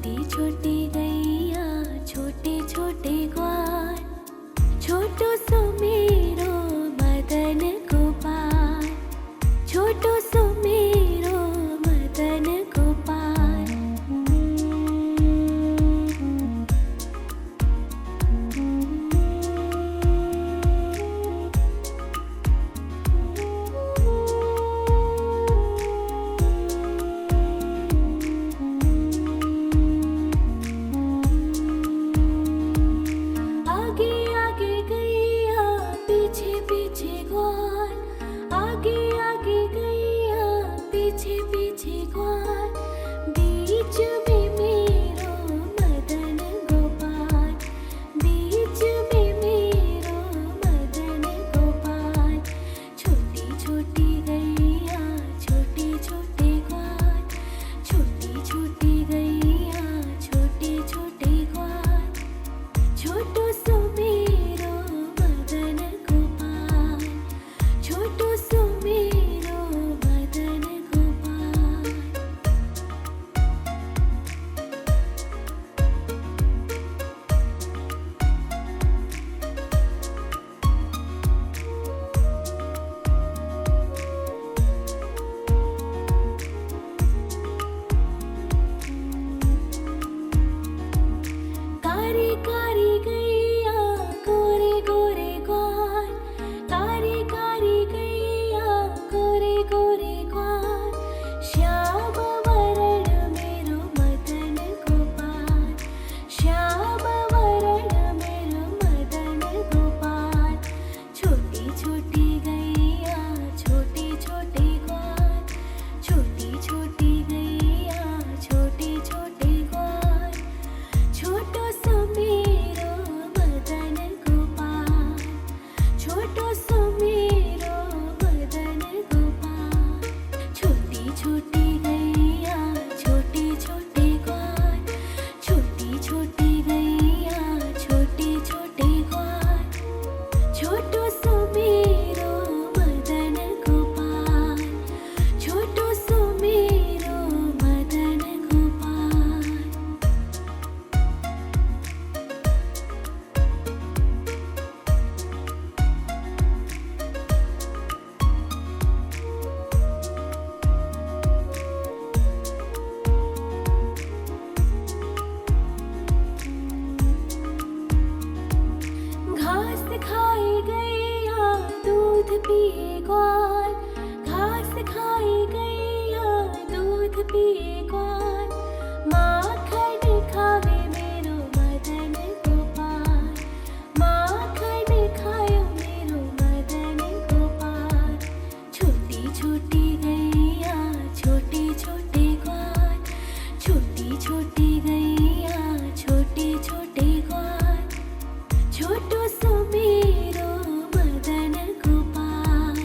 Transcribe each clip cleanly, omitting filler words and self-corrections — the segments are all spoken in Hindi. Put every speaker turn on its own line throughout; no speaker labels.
छोटी छोटी गैया छोटे छोटे ग्वाल, छोटो सो मेरो मदन गोपाल, छोटो सो मेरो मदन गोपाल। आगे आगे गैया पीछे पीछे ग्वाल, आगे आगे गैया पीछे पीछे ग्वाल, बीच में मेरो मदन गोपाल, बीच में मेरो मदन गोपाल। छोटी छोटी गैया छोटे छोटे ग्वाल, छोटी छोटी गैया छोटे छोटे ग्वाल, छोटो सो मेरो मदन गोपाल, छोटो सो मेरो मदन गोपाल। कारी कारी गैया गोरे गोरे ग्वाल, कारी कारी गैया गोरे गोरे ग्वाल, श्याम वरण मेरो मदन गोपाल, श्याम वरण मेरो मदन गोपाल। छोटी छोटी गैया छोटे छोटे ग्वाल, छोटी छोटी गैया छोटे छोटे ग्वाल, छोटो सो मेरो मदन गोपाल, छोटो सो मेरो मदन गोपाल। छोटी छोटी गैया छोटे छोटे ग्वाल, छोटी छोटी गैया छोटे छोटे ग्वाल, छोटो सो मेरो मदन गोपाल, छोटो सो मेरो मदन गोपाल। घास खाए गैया दूध पिए ग्वाल, घास खाए गैया दूध पिए ग्वाल, माखन खावे मेरो मदन गोपाल, माखन खायो मेरो मदन गोपाल। छोटी छोटी गैया छोटे छोटे ग्वाल, छोटी छोटी गैया छोटे छोटे ग्वाल, छोटो सो मेरो मदन गोपाल,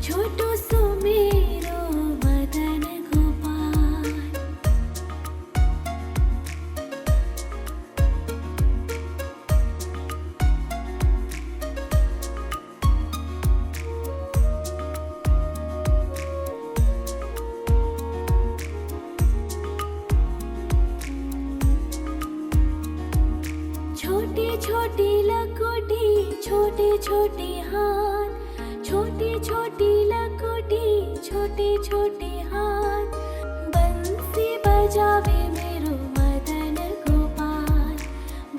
छोटो सो मेरो मदन गोपाल। छोटी छोटी लकोटी छोटे छोटे हाथ, छोटी छोटी लकोटी छोटे छोटे हाथ, बंसी बजावे मेरो मदन गोपाल,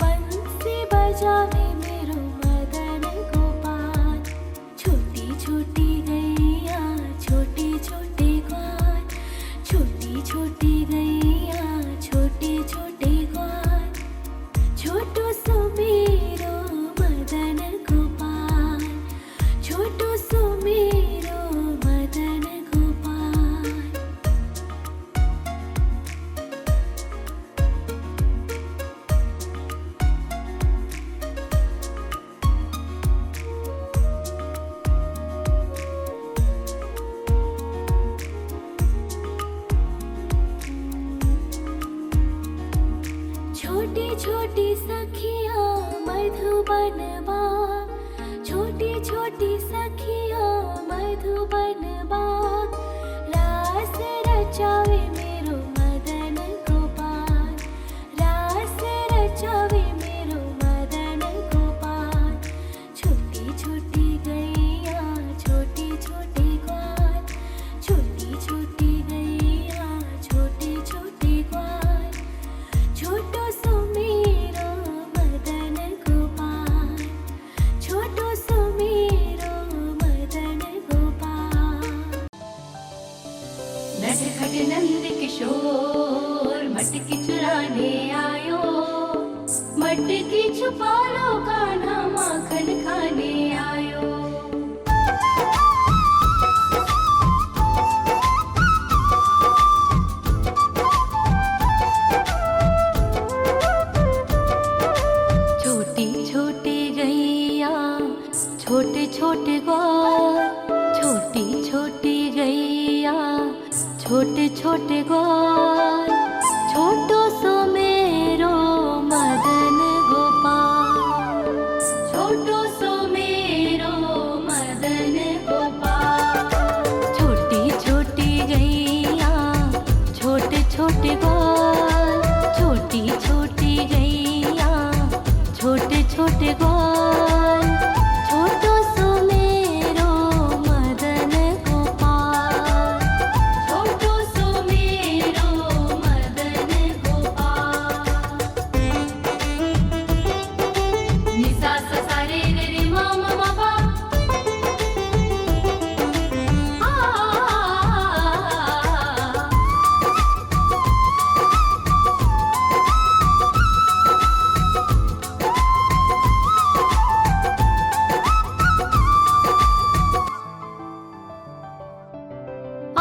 बंसी बजावे मेरो मदन गोपाल। छोटी छोटी गैया छोटे छोटे ग्वाल, छोटी छोटी गैया छोटे छोटे ग्वाल, छोटो सो मेरो मदन गोपाल, छोटो सो मेरो मदन गोपाल। छोटी छोटी सखियाँ मधुबन बाग, छोटी छोटी सखियाँ मधुबन बाग, रास रचावे मेरो मदन गोपाल, चुराने आयो, मटकी छुपा लो कान्हा माखन खाने आयो। छोटी छोटी गैया छोटे छोटे ग्वाल, छोटी छोटी गैया छोटे छोटे ग्वाल, छोटो सो मेरो मदन गोपाल, छोटो सो मेरो मदन गोपाल। छोटी छोटी गैया छोटे छोटे ग्वाल, छोटी छोटी गैया छोटे छोटे ग्वाल, छोटो सो मेरो मदन गोपाल, छोटो सो मेरो मदन गोपाल। नि सा सा सा रे रे रे मा मा मा पा,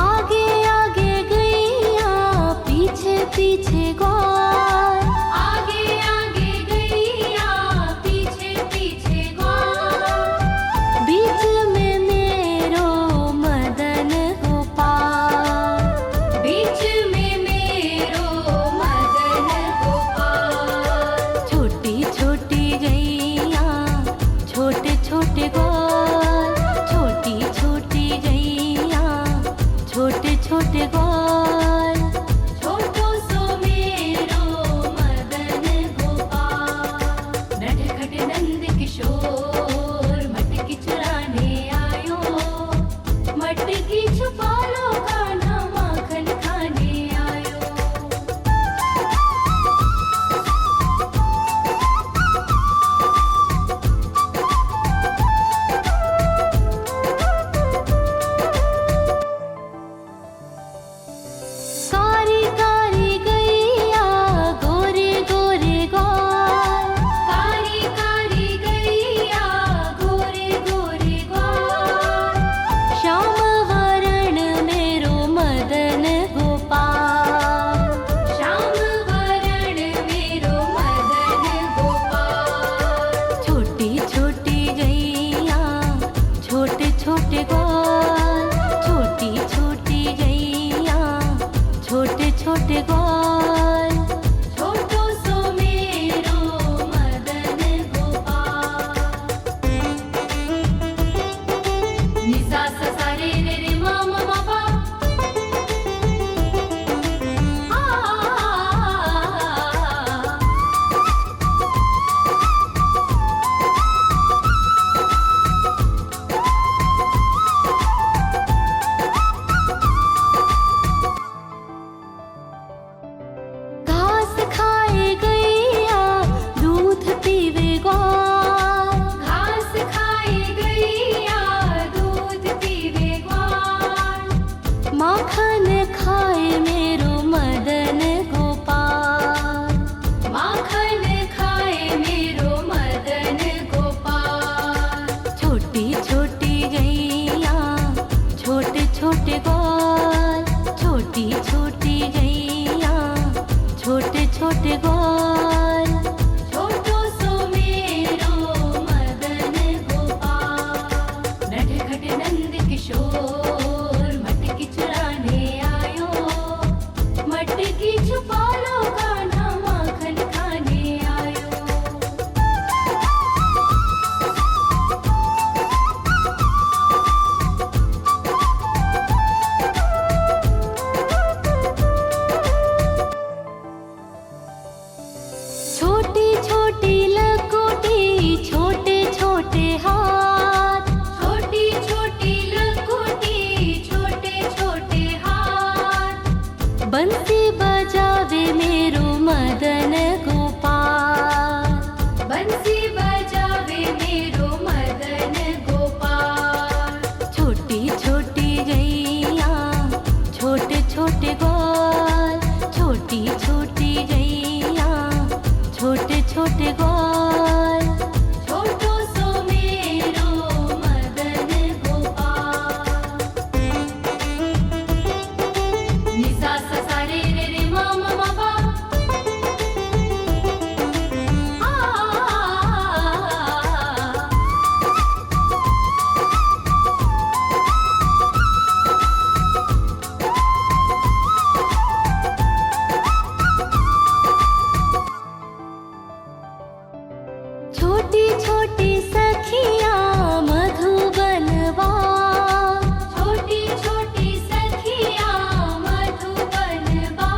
आगे आगे गैया पीछे पीछे ग्वाल, आगे आगे गैया पीछे पीछे ग्वाल, बीच में मेरो मदन गोपाल, बीच में मेरो मदन गोपाल। छोटी छोटी गैया छोटे छोटे ग्वाल, छोटी छोटी गैया छोटे छोटे ग्वाल, छोटो सो मेरो मदन गोपाल। नटखट नंद किशोर मटकी चुराने आयो, मटकी छुपा लो कान्हा माखन खाने आयो। कारी कारी गैया गोरे गोरे ग्वाल, कारी कारी गैया गोरे गोरे ग्वाल, श्याम वरण मेरो मदन गोपाल, श्याम वरण मेरो मदन गोपाल। छोटी छोटी गैया छोटे छोटे ग्वाल, छोटी छोटी गैया छोटे छोटे ग्वाल, छोटो सो मेरो मदन गोपाल। नि सा सा सा रे रे रे मा मा मा पा, घास खाए गैया दूध पीवे ग्वाल, घास खाए गैया दूध पीवे ग्वाल, माखन खाए मेरो मदन गोपाल, माखन खाए मेरो मदन गोपाल। छोटी छोटी गैया छोटे छोटे ग्वाल, छोटी छोटी गैया छोटे छोटे ग्वाल, छोटो सो मेरो मदन गोपाल। नटखट नंद किशोर मटकी चुराने आयो, मटकी छुपा लो कान्हा माखन खाने आयो। छोटी छोटी लकोटी छोटे छोटे हाथ, छोटी छोटी लकोटी छोटे छोटे हाथ, बंसी बजावे मेरो मदन गोपाल, बंसी बजावे मेरो मदन गोपाल। छोटी छोटी गैया छोटे छोटे ग्वाल, छोटी छोटी गैया
छोटे ग्वाल।
छोटो सो मेरो मदन गोपाल। निसा सा सा रे रे रे मा मा मा पा।
छोटी छोटी सखियाँ मधुबनवा।
छोटी छोटी सखियाँ मधुबनवा।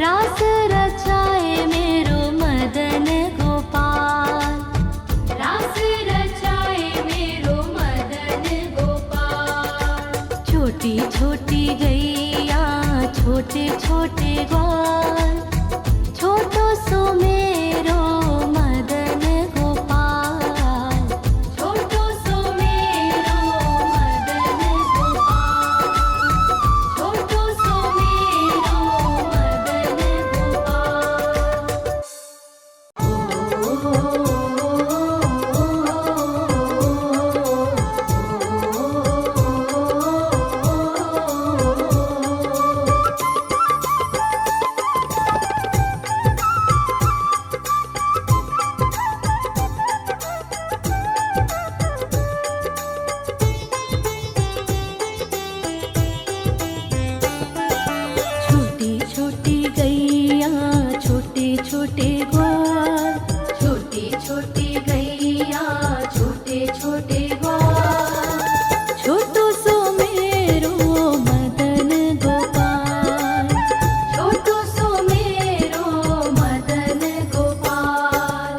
रास रचाए मेरो मदन गोपाल।
रास रचाए मेरो मदन गोपाल।
छोटी छोटी गैया छोटे छोटे ग्वाल। छोटो सो मेरो मदन गोपाल।
छोटो सो मेरो मदन गोपाल। छोटो सो मेरो मदन
छोटी छोटी गैया छोटे छोटे ग्वाल।
छोटी छोटी गैया छोटे छोटे ग्वाल।
छोटो सो मेरो मदन गोपाल।
छोटो सो मेरो मदन गोपाल।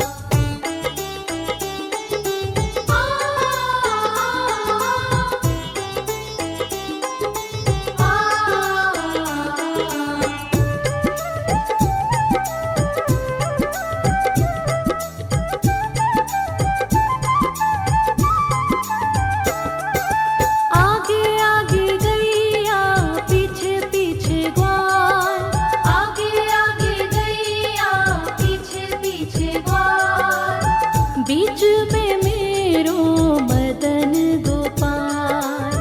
आगे आगे गैया पीछे पीछे ग्वाल।
आगे आगे गैया पीछे पीछे ग्वाल।
बीच में मेरो मदन गोपाल।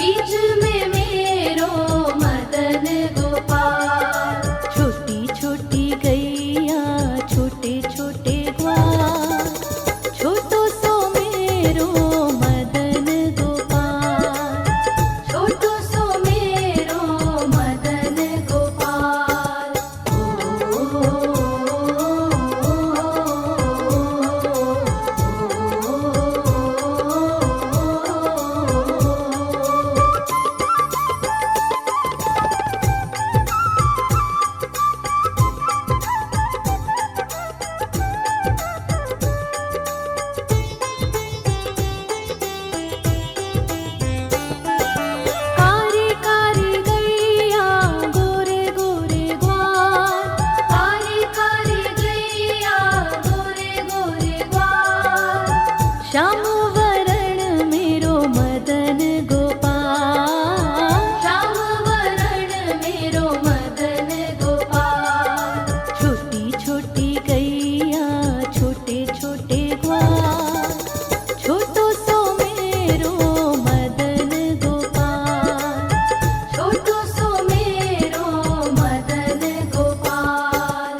बीच में मेरो मदन गोपाल।
छोटी छोटी गैया छोटे छोटे ग्वाल। छोटो सो मेरो मदन गोपाल।
छोटो सो मेरो मदन गोपाल।
कारी कारी गैया गोरे गोरे ग्वाल।
कारी कारी गैया गोरे गोरे ग्वाल।
श्याम वरण मेरो मदन गोपाल।
श्याम वरण मेरो मदन गोपाल।
छोटी छोटी गैया छोटे छोटे ग्वाल। छोटो सो मेरो मदन गोपाल।
छोटो सो मेरो मदन गोपाल।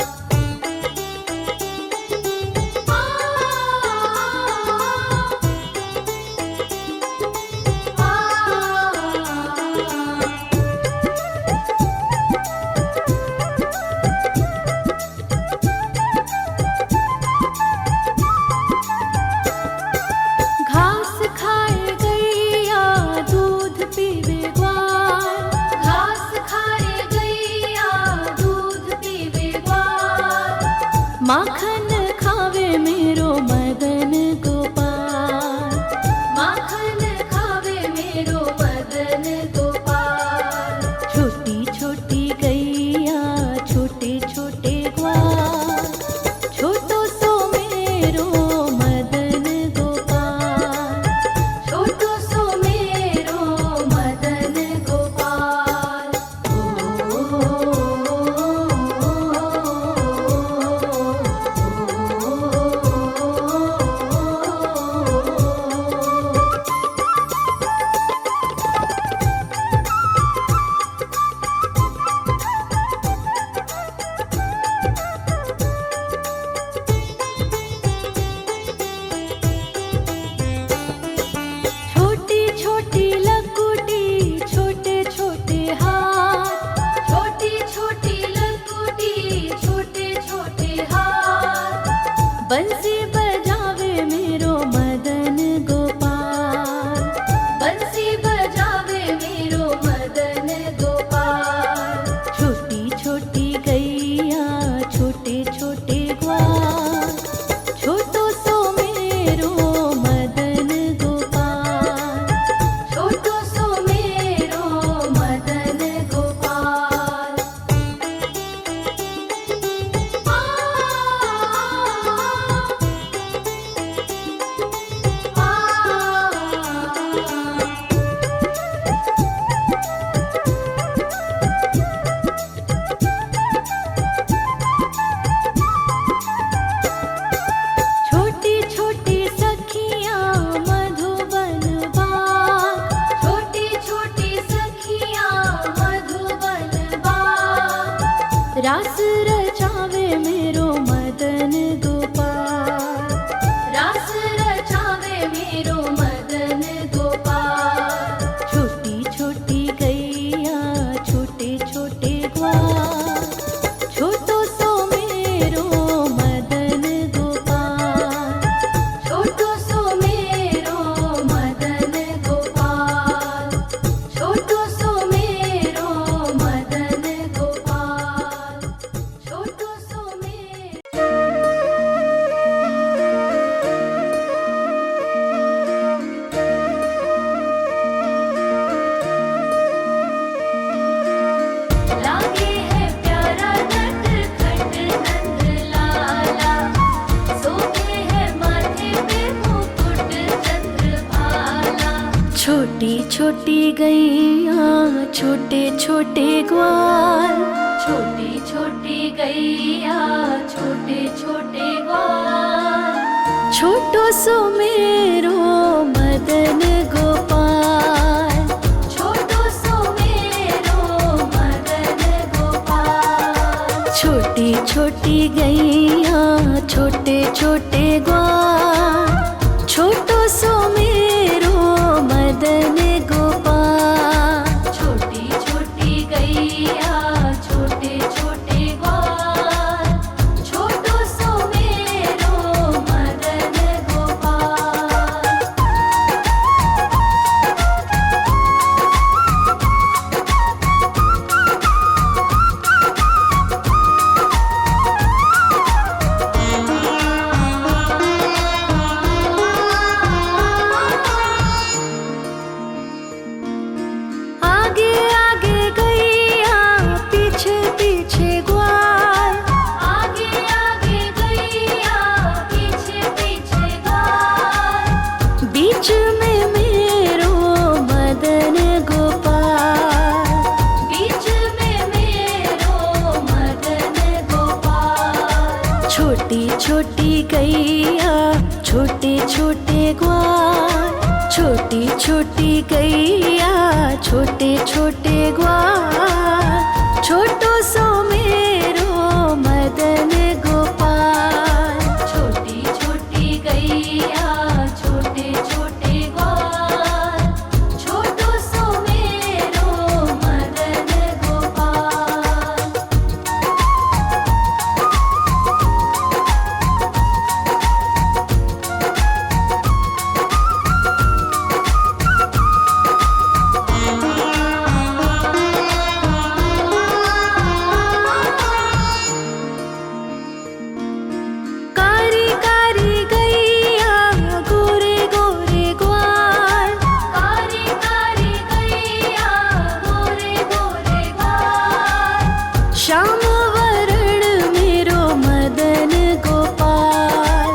घास खाए गैया दूध पीवे ग्वाल।
घास खाए गैया दूध पीवे ग्वाल।
माखन खावे मेरो मदन गोपाल।
माखन खावे मेरो मदन गोपाल।
छोटी छोटी गैया छोटे छोटे ग्वाल। छोटो सो मेरो मदन गोपाल।
छोटो सो मेरो मदन गोपाल।
बंसी बजावे मेरो मदन गोपाल, बंसी बजावे मेरो मदन गोपाल। छोटी छोटी गैया छोटे छोटे ग्वाल, छोटो सो मेरो मदन गोपाल, छोटो सो मेरो मदन गोपाल। छोटी छोटी सखियाँ मधुबन बाग, छोटी छोटी सखियाँ मधुबन बाग। रास रचावे मेरो मदन गोपाल, रास रचावे मेरो मदन गोपाल। छोटी छोटी गैया छोटे छोटे ग्वाल, छोटो सो मेरो मदन गोपाल, छोटो सो मेरो मदन गोपाल, छोटो सो मेरो मदन गोपाल, छोटो सो मेरो। लागे है प्यारा नटखट नंद लाला, सोते है माथे पे मुकुट चंद्रभाला। छोटी छोटी गैया छोटे छोटे ग्वाल, छोटी छोटी गैया छोटे छोटे ग्वाल। छोटो सो मेरो मदन गोपाल, छोटो सो मेरो मदन गोपाल। छोटी छोटी गैया छोटे छोटे ग्वाल, छोटो सो मेरो मदन गोपाल। छोटी छोटी गैया छोटे छोटे ग्वाल, छोटो सो मेरो मदन गोपाल। आगे आगे गैया पीछे पीछे ग्वाल, आगे आगे गैया पीछे पीछे ग्वाल। बीच में मेरो मदन गोपाल, बीच में मेरो मदन गोपाल। छोटी छोटी गैया छोटे छोटे ग्वाल, छोटी छोटी गैया छोटे छोटे ग्वाल। छोटो सो मेरो मदन गोपाल। छोटी छोटी गैया छोटे छोटे ग्वाल, छोटो सो मेरो मदन गोपाल। कारी कारी गैया गोरे गोरे ग्वाल, कारी कारी गैया गोरे गोरे ग्वाल। श्याम वरण मेरो मदन गोपाल,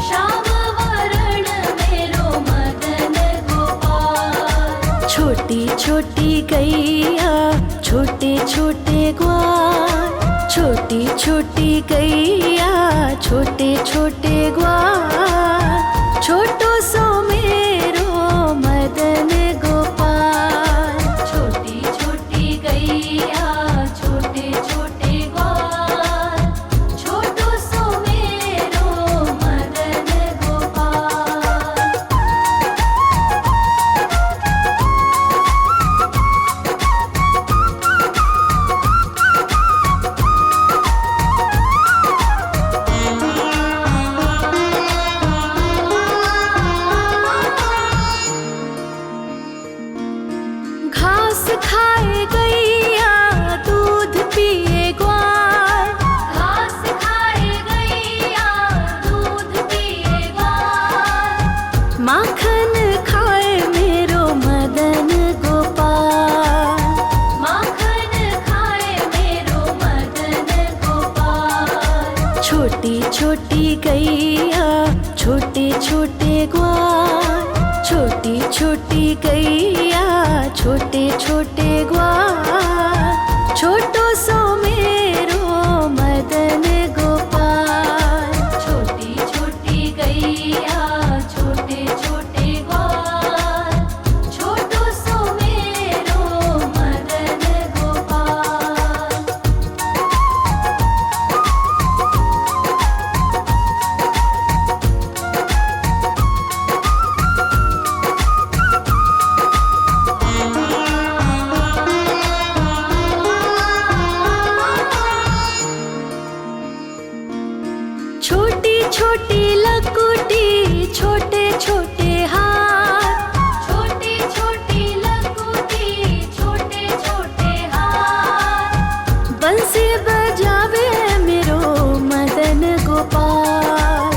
श्याम वरण मेरो मदन गोपाल। छोटी छोटी गैया छोटे छोटे ग्वाल, छोटी छोटी गैया छोटे छोटे ग्वाल। छोटो सो मेरो मदन गोपाल। छोटी छोटी गैया छोटे छोटे ग्वाल, छोटो सो मेरो मदन गोपाल। छोटी छोटी गैया छोटे छोटे ग्वाल, छोटी छोटी गैया छोटे छोटे ग्वाल, छोटो सो मेरो मदन गोपाल।
छोटी छोटी गैया छोटे छोटे ग्वाल, छोटो सो मेरो मदन गोपाल।
छोटी छोटी लकुटी छोटे छोटे हाथ,
छोटी छोटी लकुटी छोटे छोटे हाथ,
बंसी बजावे मेरो मदन गोपाल।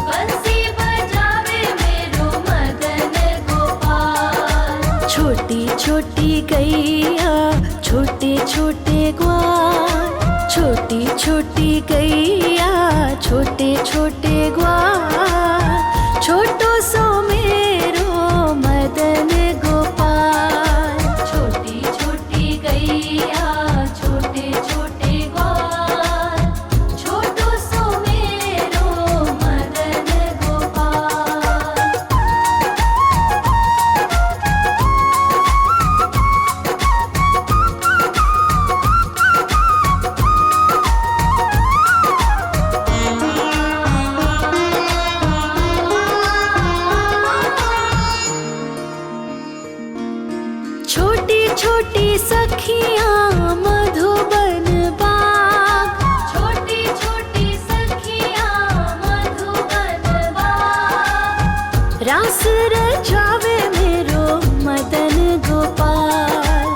बंसी बजावे मेरो मदन गोपाल।
छोटी छोटी गैया छोटे छोटे ग्वाल, छोटी छोटी गैया छोटे छोटे ग्वाल, छोटो सो मेरो मदन गोपाल।
छोटी छोटी गैया छोटे छोटे ग्वाल, छोटो सो मेरो मदन गोपाल।
छोटी छोटी सखियाँ मधुबन बाग,
छोटी छोटी सखियाँ मधुबन बाग,
रास रचावे मेरो मदन गोपाल।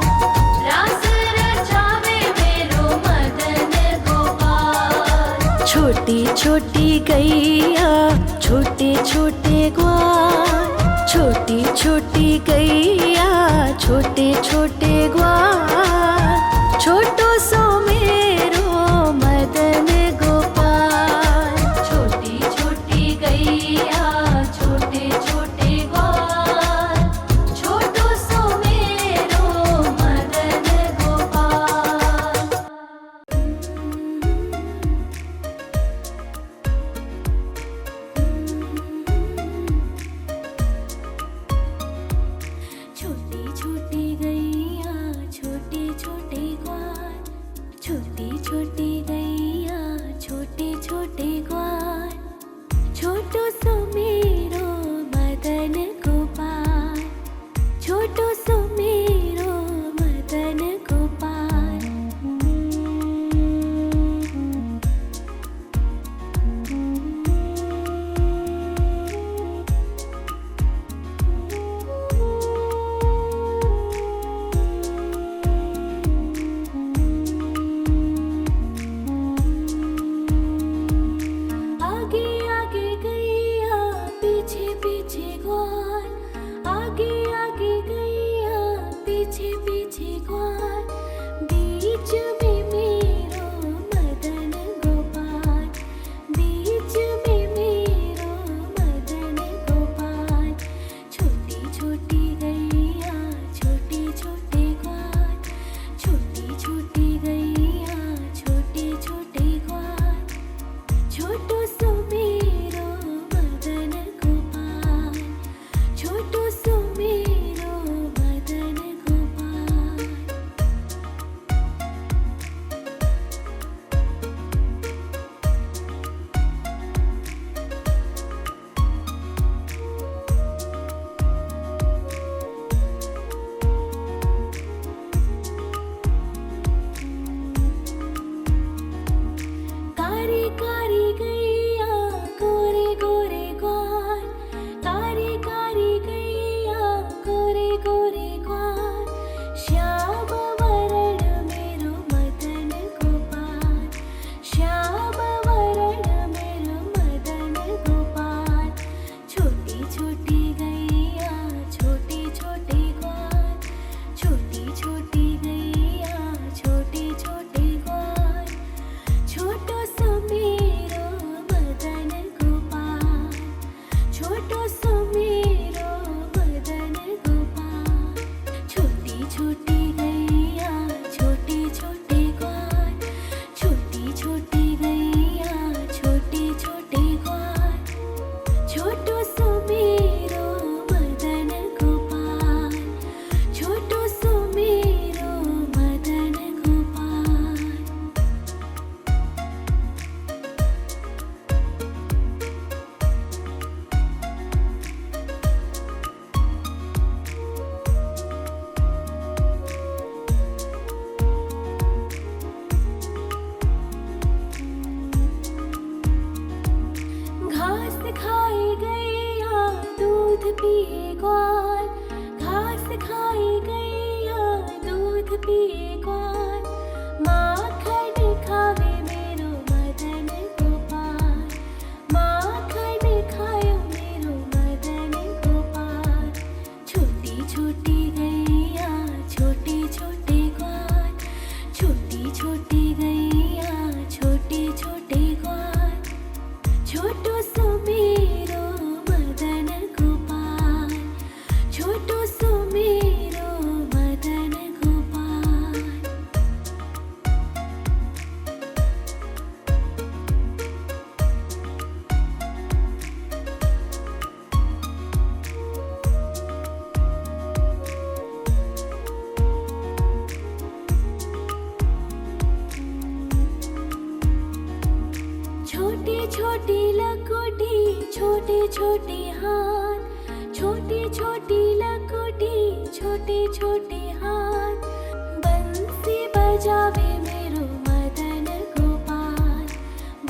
रास रचावे मेरो मदन गोपाल।
छोटी छोटी गैया छोटे छोटे ग्वाल, छोटी छोटी गैया छोटे छोटे ग्वाल, छोटो सो मेरो मदन गोपाल।
छोटी छोटी गैया छोटे छोटे ग्वाल, छोटो सो मेरो मदन गोपाल।
छोटी छोटी गैया छोटे छोटे ग्वाल, छोटी छोटी गैया छोटे छोटे ग्वाल, छोटो सो मेरो मदन गोपाल, छोटो सो मेरो मदन गोपाल। आगे आगे गैया पीछे पीछे ग्वाल, आगे आगे गैया पीछे पीछे ग्वाल, बीच में मेरो मदन गोपाल, बीच में मेरो मदन गोपाल। छोटी छोटी गैया छोटे छोटे ग्वाल, छोटी छोटी गैया छोटे छोटे ग्वाल, छोटो सो मेरो मदन गोपाल, छोटो सो मेरो मदन गोपाल। कारी कारी गैया गोरे गोरे ग्वाल, कारी कारी गैया गोरे गोरे ग्वाल, श्याम वरण मेरो मदन गोपाल, श्याम वरण मेरो मदन गोपाल। छोटी छोटी गैया छोटे छोटे ग्वाल, छोटी छोटी गैया छोटे छोटे ग्वाल, छोटो सो मेरो पिए ग्वाल, घास खाए गैया दूध पिए ग्वाल, माखन खावे मेरो मदन गोपाल, माखन खायो मेरो मदन गोपाल। छोटी छोटी गैया छोटे छोटे ग्वाल, छोटी छोटी गैया छोटे छोटे ग्वाल, छोटो सो मेरो मदन गोपाल, छोटो सो मेरो मदन गोपाल। छोटी छोटी लकोटी छोटे छोटे हाथ, छोटी छोटी लकोटी छोटे छोटे हाथ, बंसी बजावे मेरो मदन गोपाल,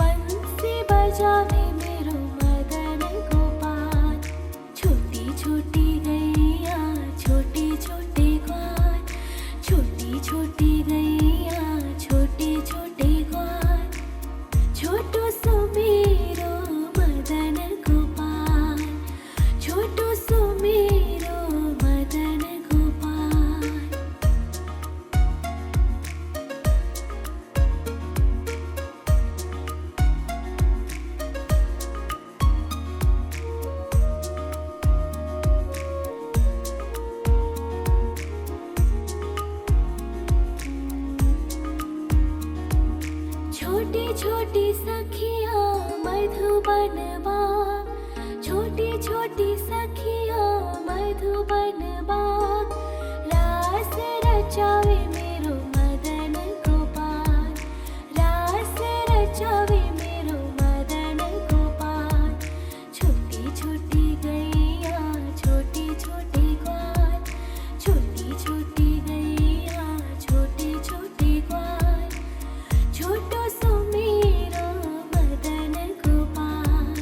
बंसी बजावे मेरो मदन गोपाल। छोटी छोटी गैया छोटे छोटे ग्वाल, छोटी छोटी गैया छोटे छोटे ग्वाल, छोटो सो मेरो मदन गोपाल, छोटो सो मेरो मदन गोपाल। छोटी छोटी सखियाँ मधुबन बाग, छोटी छोटी सखियाँ मधुबन बाग, रास रचावे मेरो मदन गोपाल, रास रचावे मेरो मदन गोपाल। छोटी छोटी गैया छोटे छोटे ग्वाल, छोटी छोटी गैया छोटे छोटे ग्वाल, छोटो सो मेरो मदन गोपाल,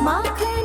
माखन